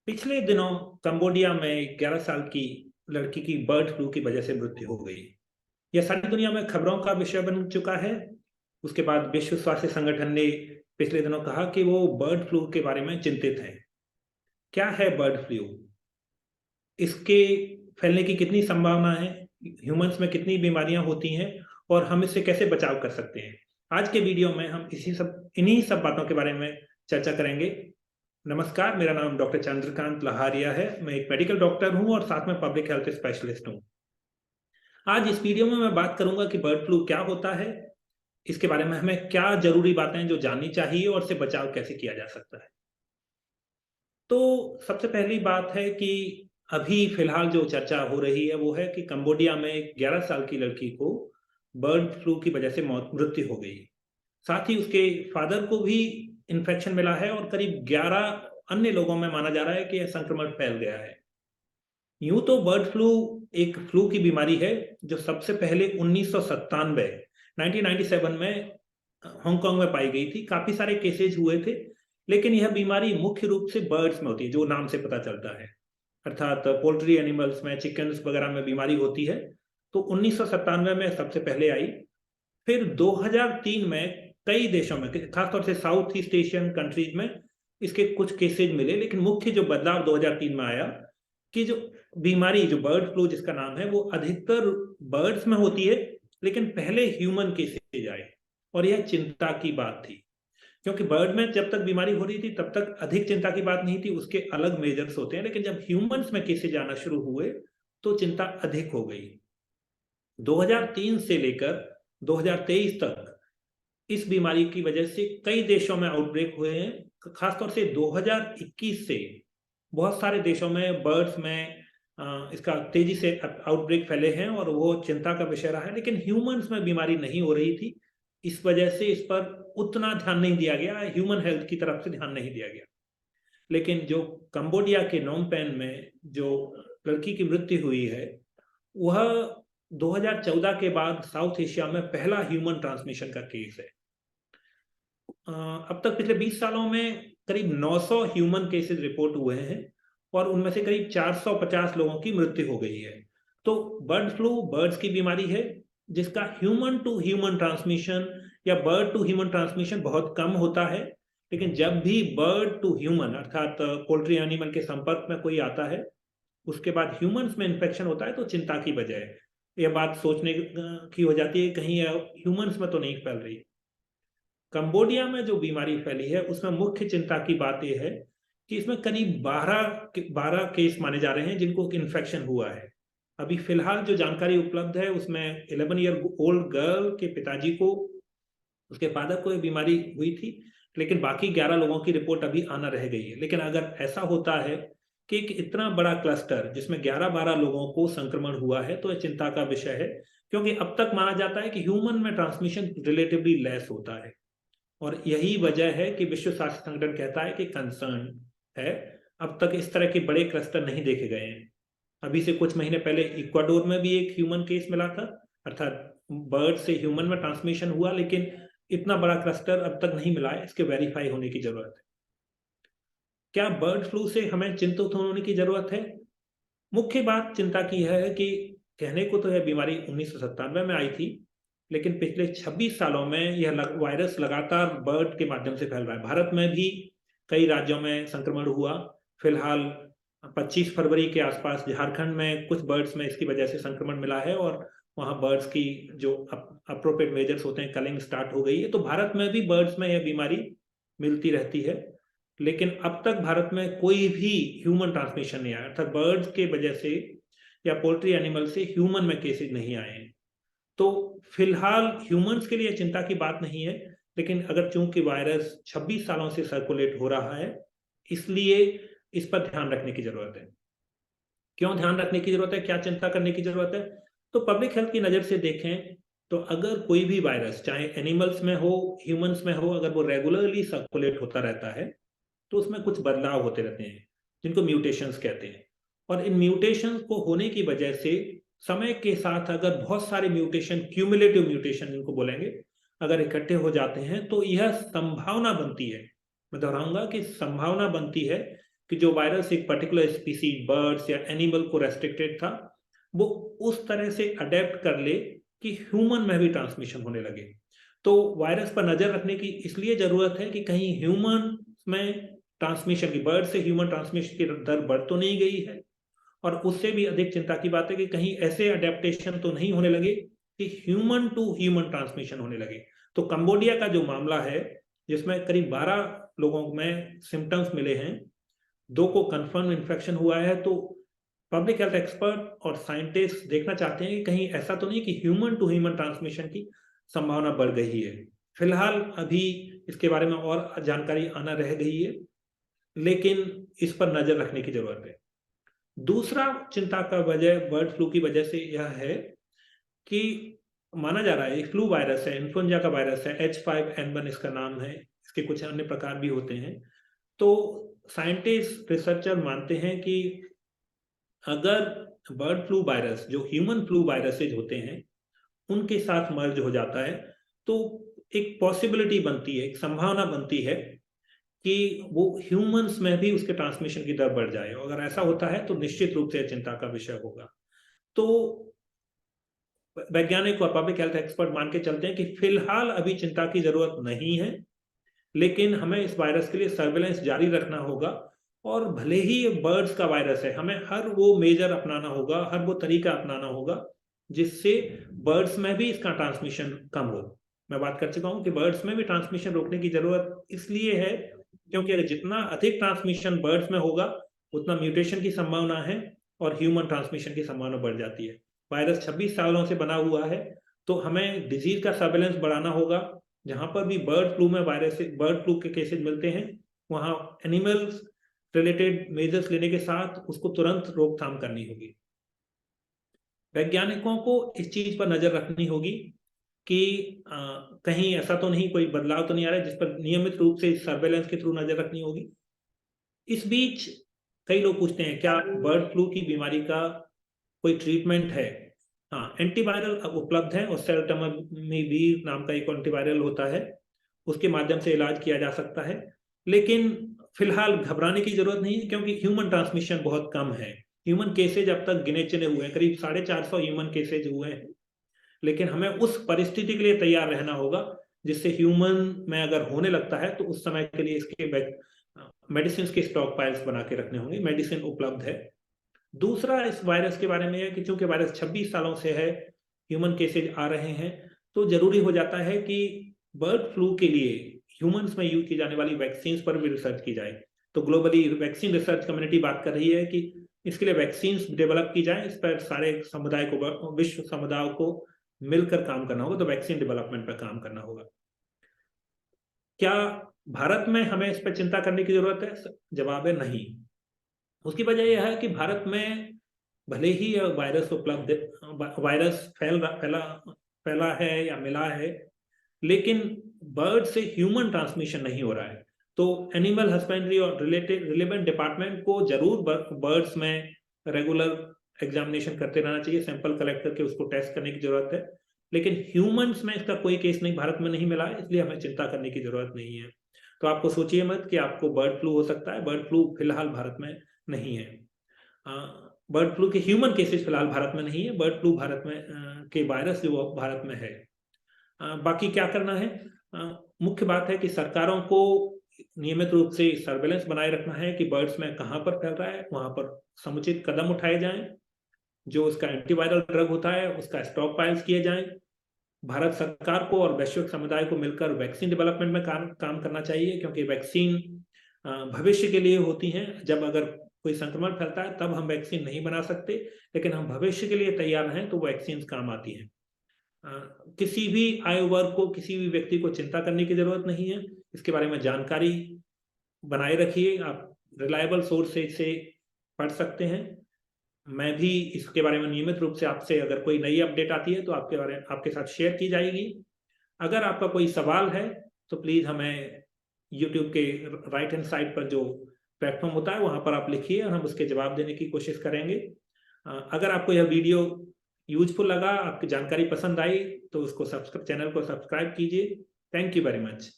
पिछले दिनों कंबोडिया में 11 साल की लड़की की बर्ड फ्लू की वजह से मृत्यु हो गई। यह सारी दुनिया में खबरों का विषय बन चुका है। उसके बाद विश्व स्वास्थ्य संगठन ने पिछले दिनों कहा कि वो बर्ड फ्लू के बारे में चिंतित हैं। क्या है बर्ड फ्लू? इसके फैलने की कितनी संभावना है? ह्यूमंस में कितनी बीमारियां होती हैं और हम इससे कैसे बचाव कर सकते हैं? आज के वीडियो में हम इन्हीं सब बातों के बारे में चर्चा करेंगे। नमस्कार, मेरा नाम डॉक्टर चंद्रकांत लहारिया है। मैं एक मेडिकल डॉक्टर हूं और साथ में पब्लिक हेल्थ स्पेशलिस्ट हूं। आज इस वीडियो में मैं बात करूंगा कि बर्ड फ्लू क्या होता है, इसके बारे में हमें क्या जरूरी बातें हैं जो जाननी चाहिए और इससे बचाव कैसे किया जा सकता है। तो सबसे पहली बात है कि अभी फिलहाल जो चर्चा हो रही है वो है कि कंबोडिया में एक 11 साल की लड़की को बर्ड फ्लू की वजह से मृत्यु हो गई। साथ ही उसके फादर को भी इन्फेक्शन मिला है और करीब 11 अन्य लोगों में माना जा रहा है कि यह संक्रमण फैल गया है। यूं तो बर्ड फ्लू एक फ्लू की बीमारी है जो सबसे पहले 1997 में हांगकांग में पाई गई थी। काफी सारे केसेज हुए थे, लेकिन यह बीमारी मुख्य रूप से बर्ड्स में होती है, जो नाम से पता चलता है, अर्थात पोल्ट्री एनिमल्स में, चिकन्स वगैरह में बीमारी होती है। तो 1997 में सबसे पहले आई। फिर 2003 में कई देशों में, खासतौर से साउथ ईस्ट एशियन कंट्रीज में इसके कुछ केसेज मिले, लेकिन मुख्य जो बदलाव 2003 में आया कि जो बीमारी, जो बर्ड फ्लू जिसका नाम है, वो अधिकतर बर्ड्स में होती है, लेकिन पहले ह्यूमन केसेज आए। और यह चिंता की बात थी, क्योंकि बर्ड में जब तक बीमारी हो रही थी तब तक अधिक चिंता की बात नहीं थी, उसके अलग मेजर्स होते हैं। लेकिन जब ह्यूमंस में केसेज आना शुरू हुए तो चिंता अधिक हो गई। 2003 से लेकर 2023 तक इस बीमारी की वजह से कई देशों में आउटब्रेक हुए हैं। खासतौर से 2021 से बहुत सारे देशों में बर्ड्स में इसका तेजी से आउटब्रेक फैले हैं और वो चिंता का विषय रहा है। लेकिन ह्यूमंस में बीमारी नहीं हो रही थी, इस वजह से इस पर उतना ध्यान नहीं दिया गया, ह्यूमन हेल्थ की तरफ से ध्यान नहीं दिया गया। लेकिन जो कंबोडिया के नोम पेन में जो लड़की की मृत्यु हुई है, वह 2014 के बाद साउथ एशिया में पहला ह्यूमन ट्रांसमिशन का केस है। अब तक पिछले 20 सालों में करीब 900 ह्यूमन केसेस रिपोर्ट हुए हैं और उनमें से करीब 450 लोगों की मृत्यु हो गई है। तो बर्ड फ्लू बर्ड्स की बीमारी है जिसका ह्यूमन टू ह्यूमन ट्रांसमिशन या बर्ड टू ह्यूमन ट्रांसमिशन बहुत कम होता है। लेकिन जब भी बर्ड टू ह्यूमन अर्थात पोल्ट्री एनिमल के संपर्क में कोई आता है, उसके बाद ह्यूमंस में इन्फेक्शन होता है, तो चिंता की वजह है। यह बात सोचने की हो जाती है कहीं ह्यूमंस में तो नहीं फैल रही। कंबोडिया में जो बीमारी फैली है उसमें मुख्य चिंता की बात यह है कि इसमें करीब 12 केस माने जा रहे हैं जिनको इन्फेक्शन हुआ है। अभी फिलहाल जो जानकारी उपलब्ध है उसमें 11 ईयर ओल्ड गर्ल के पिताजी को, उसके फादर को ये बीमारी हुई थी, लेकिन बाकी 11 लोगों की रिपोर्ट अभी आना रह गई है। लेकिन अगर ऐसा होता है कि एक इतना बड़ा क्लस्टर जिसमें 11-12 लोगों को संक्रमण हुआ है, तो यह चिंता का विषय है, क्योंकि अब तक माना जाता है कि ह्यूमन में ट्रांसमिशन रिलेटिवली लेस होता है। और यही वजह है कि विश्व स्वास्थ्य संगठन कहता है कि कंसर्न है। अब तक इस तरह के बड़े क्लस्टर नहीं देखे गए हैं। अभी से कुछ महीने पहले इक्वाडोर में भी एक ह्यूमन केस मिला था, अर्थात बर्ड से ह्यूमन में ट्रांसमिशन हुआ, लेकिन इतना बड़ा क्लस्टर अब तक नहीं मिला है। इसके वेरीफाई होने की जरूरत है। क्या बर्ड फ्लू से हमें चिंतित होने की जरूरत है? मुख्य बात चिंता की है कि कहने को तो यह बीमारी 1997 में आई थी, लेकिन पिछले 26 सालों में यह वायरस लगातार बर्ड के माध्यम से फैल रहा है। भारत में भी कई राज्यों में संक्रमण हुआ। फिलहाल 25 फरवरी के आसपास झारखंड में कुछ बर्ड्स में इसकी वजह से संक्रमण मिला है और वहां बर्ड्स की जो अप्रोप्रिएट मेजर्स होते हैं, कलिंग स्टार्ट हो गई है। तो भारत में भी बर्ड्स में यह बीमारी मिलती रहती है, लेकिन अब तक भारत में कोई भी ह्यूमन ट्रांसमिशन नहीं आया, अर्थात बर्ड्स के वजह से या पोल्ट्री एनिमल से ह्यूमन में केसेज नहीं आए हैं। तो फिलहाल ह्यूमंस के लिए चिंता की बात नहीं है, लेकिन अगर चूंकि वायरस 26 सालों से सर्कुलेट हो रहा है, इसलिए इस पर ध्यान रखने की जरूरत है। क्यों ध्यान रखने की जरूरत है, क्या चिंता करने की जरूरत है? तो पब्लिक हेल्थ की नजर से देखें तो अगर कोई भी वायरस, चाहे एनिमल्स में हो, ह्यूमंस में हो, अगर वो रेगुलरली सर्कुलेट होता रहता है तो उसमें कुछ बदलाव होते रहते हैं जिनको म्यूटेशंस कहते हैं। और इन म्यूटेशंस को होने की वजह से समय के साथ अगर बहुत सारे म्यूटेशन, क्यूमुलेटिव म्यूटेशन इनको बोलेंगे, अगर इकट्ठे हो जाते हैं तो यह संभावना बनती है, मैं दोहराऊंगा कि संभावना बनती है कि जो वायरस एक पर्टिकुलर स्पीसीज बर्ड्स या एनिमल को रेस्ट्रिक्टेड था, वो उस तरह से अडेप्ट कर ले कि ह्यूमन में भी ट्रांसमिशन होने लगे। तो वायरस पर नजर रखने की इसलिए जरूरत है कि कहीं ह्यूमन में ट्रांसमिशन की, बर्ड से ह्यूमन ट्रांसमिशन की दर बढ़ तो नहीं गई है, और उससे भी अधिक चिंता की बात है कि कहीं ऐसे अडेप्टेशन तो नहीं होने लगे कि ह्यूमन टू ह्यूमन ट्रांसमिशन होने लगे। तो कंबोडिया का जो मामला है, जिसमें करीब 12 लोगों में सिम्टम्स मिले हैं, 2 को कंफर्म इन्फेक्शन हुआ है, तो पब्लिक हेल्थ एक्सपर्ट और साइंटिस्ट देखना चाहते हैं कि कहीं ऐसा तो नहीं कि ह्यूमन टू ह्यूमन ट्रांसमिशन की संभावना बढ़ गई है। फिलहाल अभी इसके बारे में और जानकारी आना रह गई है, लेकिन इस पर नजर रखने की जरूरत है। दूसरा चिंता का वजह बर्ड फ्लू की वजह से यह है कि माना जा रहा है फ्लू वायरस है, इन्फ्लुएंजा का वायरस है, H5N1 इसका नाम है, इसके कुछ अन्य प्रकार भी होते हैं। तो साइंटिस्ट रिसर्चर मानते हैं कि अगर बर्ड फ्लू वायरस जो ह्यूमन फ्लू वायरसेज होते हैं उनके साथ मर्ज हो जाता है, तो एक पॉसिबिलिटी बनती है, एक संभावना बनती है कि वो ह्यूमंस में भी उसके ट्रांसमिशन की दर बढ़ जाए। अगर ऐसा होता है तो निश्चित रूप से चिंता का विषय होगा। तो वैज्ञानिक और पब्लिक हेल्थ एक्सपर्ट मान के चलते हैं कि फिलहाल अभी चिंता की जरूरत नहीं है, लेकिन हमें इस वायरस के लिए सर्वेलेंस जारी रखना होगा। और भले ही ये बर्ड्स का वायरस है, हमें हर वो मेजर अपनाना होगा, हर वो तरीका अपनाना होगा जिससे बर्ड्स में भी इसका ट्रांसमिशन कम हो। मैं बात कर चुका हूं कि बर्ड्स में भी ट्रांसमिशन रोकने की जरूरत इसलिए है क्योंकि अगर जितना अधिक ट्रांसमिशन बर्ड्स में होगा उतना म्यूटेशन की संभावना है और ह्यूमन ट्रांसमिशन की संभावना बढ़ जाती है। वायरस 26 सालों से बना हुआ है, तो हमें डिजीज का सर्वेलेंस बढ़ाना होगा। जहां पर भी बर्ड फ्लू के केसेस मिलते हैं, वहां एनिमल्स रिलेटेड मेजर्स लेने के साथ उसको तुरंत रोकथाम करनी होगी। वैज्ञानिकों को इस चीज पर नजर रखनी होगी कि कहीं ऐसा तो नहीं, कोई बदलाव तो नहीं आ रहा है, जिस पर नियमित रूप से सर्वेलेंस के थ्रू नजर रखनी होगी। इस बीच कई लोग पूछते हैं क्या बर्ड फ्लू की बीमारी का कोई ट्रीटमेंट है? हाँ, एंटीवायरल उपलब्ध है, और सेल्टमवीर नाम का एक एंटीवायरल होता है, उसके माध्यम से इलाज किया जा सकता है। लेकिन फिलहाल घबराने की जरूरत नहीं है क्योंकि ह्यूमन ट्रांसमिशन बहुत कम है। ह्यूमन केसेज अब तक गिने चुने हुए हैं, करीब 450 ह्यूमन केसेज हुए हैं। लेकिन हमें उस परिस्थिति के लिए तैयार रहना होगा जिससे ह्यूमन में अगर होने लगता है तो उस समय के लिए इसके मेडिसिन के स्टॉक पाइल्स बना के रखने होंगे। मेडिसिन उपलब्ध है। दूसरा इस वायरस के बारे में है कि चूंकि वायरस 26 सालों से है, ह्यूमन केसेज आ रहे हैं, तो जरूरी हो जाता है कि बर्ड फ्लू के लिए ह्यूमंस में यूज की जाने वाली वैक्सीन पर भी रिसर्च की जाए। तो ग्लोबली वैक्सीन रिसर्च कम्युनिटी बात कर रही है कि इसके लिए वैक्सीन डेवलप की जाए। इस पर सारे समुदाय को, विश्व समुदाय को मिलकर काम करना होगा, तो वैक्सीन डेवलपमेंट पर काम करना होगा। क्या भारत में हमें इस पर चिंता करने की जरूरत है? जवाब है नहीं। उसकी वजह यह है कि भारत में भले ही वायरस फैला है या मिला है, लेकिन बर्ड से ह्यूमन ट्रांसमिशन नहीं हो रहा है। तो एनिमल हस्बेंड्री और रिलेवेंट डिपार्टमेंट को जरूर बर्ड्स में रेगुलर एग्जामिनेशन करते रहना चाहिए, सैंपल कलेक्ट करके उसको टेस्ट करने की जरूरत है। लेकिन ह्यूमंस में इसका कोई केस नहीं, भारत में नहीं मिला है, इसलिए हमें चिंता करने की जरूरत नहीं है। तो आपको सोचिए मत कि आपको बर्ड फ्लू हो सकता है। बर्ड फ्लू फिलहाल भारत में नहीं है। बर्ड फ्लू के ह्यूमन केसेस फिलहाल भारत में नहीं है। बर्ड फ्लू भारत में के वायरस जो भारत में है। बाकी क्या करना है? मुख्य बात है कि सरकारों को नियमित रूप से सर्वेलेंस बनाए रखना है कि बर्ड्स में कहां पर फैल रहा है, वहां पर समुचित कदम उठाए जाएं। जो उसका एंटीवायरल ड्रग होता है उसका स्टॉक पाइल्स किए जाएं। भारत सरकार को और वैश्विक समुदाय को मिलकर वैक्सीन डेवलपमेंट में काम करना चाहिए, क्योंकि वैक्सीन भविष्य के लिए होती हैं। जब अगर कोई संक्रमण फैलता है तब हम वैक्सीन नहीं बना सकते, लेकिन हम भविष्य के लिए तैयार हैं तो वैक्सीन काम आती हैं। किसी भी आयु वर्ग को, किसी भी व्यक्ति को चिंता करने की जरूरत नहीं है। इसके बारे में जानकारी बनाए रखिए। आप रिलायबल सोर्सेज से पढ़ सकते हैं। मैं भी इसके बारे में नियमित रूप से आपसे अगर कोई नई अपडेट आती है तो आपके साथ शेयर की जाएगी। अगर आपका कोई सवाल है तो प्लीज हमें यूट्यूब के राइट हैंड साइड पर जो प्लेटफॉर्म होता है वहां पर आप लिखिए और हम उसके जवाब देने की कोशिश करेंगे। अगर आपको यह वीडियो यूजफुल लगा, आपकी जानकारी पसंद आई, तो चैनल को सब्सक्राइब कीजिए। Thank you very much.